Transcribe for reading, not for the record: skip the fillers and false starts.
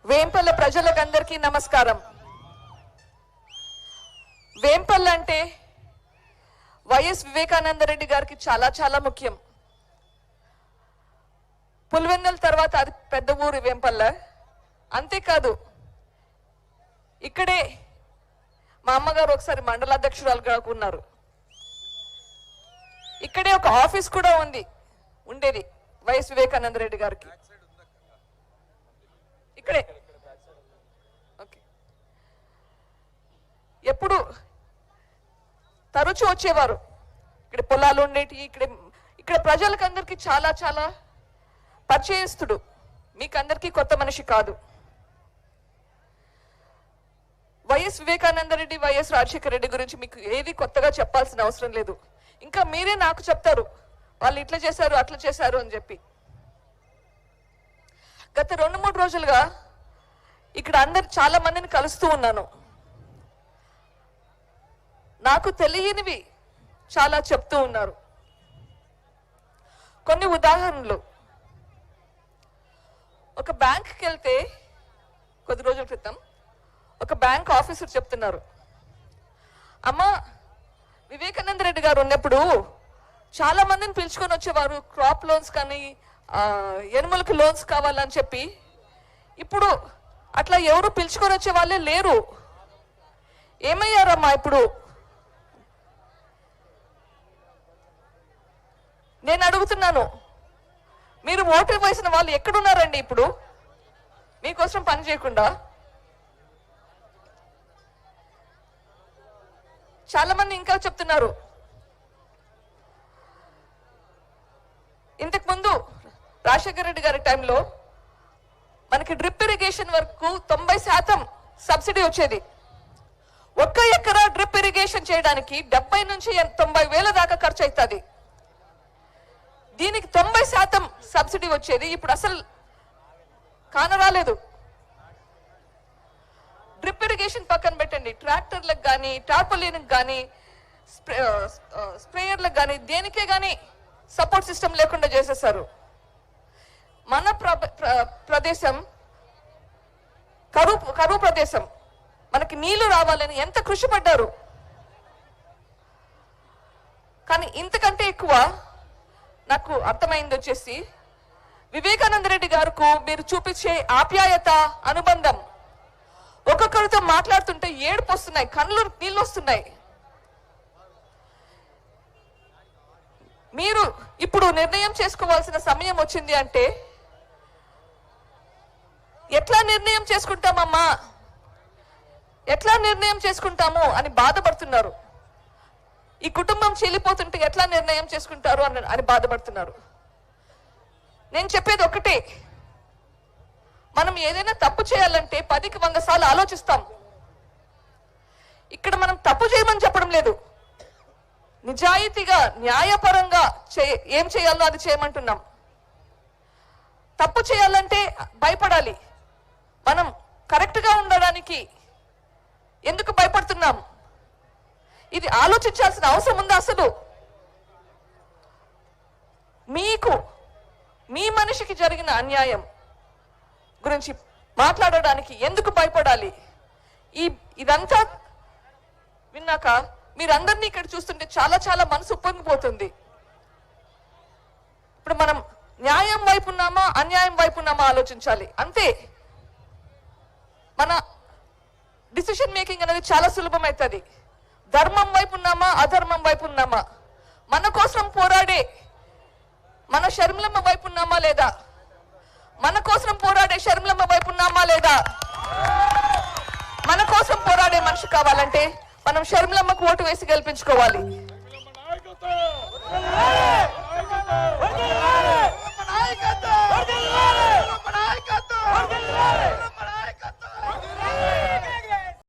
వేంపల్ల ప్రజలకందరికీ నమస్కారం. వేంపల్ల అంటే వైఎస్ వివేకానంద రెడ్డి గారికి చాలా చాలా ముఖ్యం. పులివెన్నెల తర్వాత అది పెద్ద ఊరు వేంపల్ల. అంతేకాదు ఇక్కడే మా అమ్మగారు ఒకసారి మండలాధ్యక్షురాలుగా ఉన్నారు. ఇక్కడే ఒక ఆఫీస్ కూడా ఉండేది వైఎస్ వివేకానంద రెడ్డి గారికి. ఇక్కడే ఓకే. ఎప్పుడు తరచూ వచ్చేవారు. ఇక్కడ పొలాలు ఉండేటి. ఇక్కడ ప్రజలకు అందరికీ చాలా చాలా పరిచయస్తుడు. మీకు అందరికీ కొత్త మనిషి కాదు. వైఎస్ వివేకానంద రెడ్డి, వైఎస్ రాజశేఖర రెడ్డి గురించి మీకు ఏది కొత్తగా చెప్పాల్సిన అవసరం లేదు. ఇంకా మీరే నాకు చెప్తారు వాళ్ళు ఇట్లా చేశారు అట్లా చేశారు అని చెప్పి. గత 2-3 రోజులుగా ఇక్కడ చాలా మందిని కలుస్తూ ఉన్నాను. నాకు తెలియనివి చాలా చెప్తూ ఉన్నారు. కొన్ని ఉదాహరణలు. ఒక బ్యాంక్కి వెళ్తే కొద్ది రోజుల క్రితం ఒక బ్యాంక్ ఆఫీసర్ చెప్తున్నారు, అమ్మ వివేకానంద రెడ్డి గారు ఉన్నప్పుడు చాలా మందిని పిలుచుకొని వచ్చేవారు, క్రాప్ లోన్స్ కానీ ఎనుమలకు లోన్స్ కావాలని చెప్పి. ఇప్పుడు అట్లా ఎవరు పిలుచుకొని వచ్చే వాళ్ళే లేరు. ఏమయ్యారమ్మా ఇప్పుడు? నేను అడుగుతున్నాను, మీరు ఓటు వేసిన వాళ్ళు ఎక్కడున్నారండి ఇప్పుడు మీకోసం పని చేయకుండా? చాలా మంది ఇంకా చెప్తున్నారు, ఇంతకు ముందు రాజశేఖర రెడ్డి గారి టైంలో మనకి డ్రిప్ ఇరిగేషన్ వరకు 90% సబ్సిడీ వచ్చేది. 1 ఎకరా డ్రిప్ ఇరిగేషన్ చేయడానికి 70 నుంచి 90 వేల దాకా ఖర్చు అవుతుంది. దీనికి 90% సబ్సిడీ వచ్చేది. ఇప్పుడు అసలు కానరాలేదు. డ్రిప్ ఇరిగేషన్ పక్కన పెట్టండి, ట్రాక్టర్లకు కానీ టార్పలిన్కి కానీ స్ప్రేయర్లకు కానీ దేనికే కానీ సపోర్ట్ సిస్టమ్ లేకుండా చేసేసారు. మన ప్రదేశం కరువు ప్రదేశం. మనకి నీళ్లు రావాలని ఎంత కృషి పడ్డారు. కానీ ఇంతకంటే ఎక్కువ నాకు అర్థమైంది వచ్చేసి వివేకానంద రెడ్డి గారికి మీరు చూపించే ఆప్యాయత, అనుబంధం. ఒక్కొక్కరితో మాట్లాడుతుంటే ఏడుపు వస్తున్నాయి, కళ్ళు నీళ్ళు వస్తున్నాయి. మీరు ఇప్పుడు నిర్ణయం చేసుకోవాల్సిన సమయం వచ్చింది. అంటే ఎట్లా నిర్ణయం చేసుకుంటామమ్మా, ఎట్లా నిర్ణయం చేసుకుంటాము అని బాధపడుతున్నారు. ఈ కుటుంబం చీలిపోతుంటే ఎట్లా నిర్ణయం చేసుకుంటారు అని బాధపడుతున్నారు. నేను చెప్పేది ఒకటే, మనం ఏదైనా తప్పు చేయాలంటే 10కి 100 సార్లు ఆలోచిస్తాం. ఇక్కడ మనం తప్పు చేయమని చెప్పడం లేదు, నిజాయితీగా న్యాయపరంగా ఏం చేయాలో అది చేయమంటున్నాం. తప్పు చేయాలంటే భయపడాలి. మనం కరెక్ట్గా ఉండడానికి ఎందుకు భయపడుతున్నాం? ఇది ఆలోచించాల్సిన అవసరం ఉందా? అసలు మీకు మీ మనిషికి జరిగిన అన్యాయం గురించి మాట్లాడడానికి ఎందుకు భయపడాలి? ఇదంతా విన్నాక మీరందరినీ ఇక్కడ చూస్తుంటే చాలా చాలా మనసు ఉప్పొంగిపోతుంది. ఇప్పుడు మనం న్యాయం వైపు ఉన్నామా అన్యాయం వైపు ఉన్నామా ఆలోచించాలి. అంతే. మన డిసిషన్ మేకింగ్ అనేది చాలా సులభమవుతుంది. ధర్మం వైపు ఉన్నామా అధర్మం వైపు ఉన్నామా, మన కోసం పోరాడే మన షర్మిలమ్మ వైపు ఉన్నామా లేదా, మన కోసం పోరాడే షర్మిలమ్మ వైపు ఉన్నామా లేదా? మన కోసం పోరాడే మనిషి కావాలంటే మనం షర్మిలమ్మకు ఓటు వేసి గెలిపించుకోవాలి.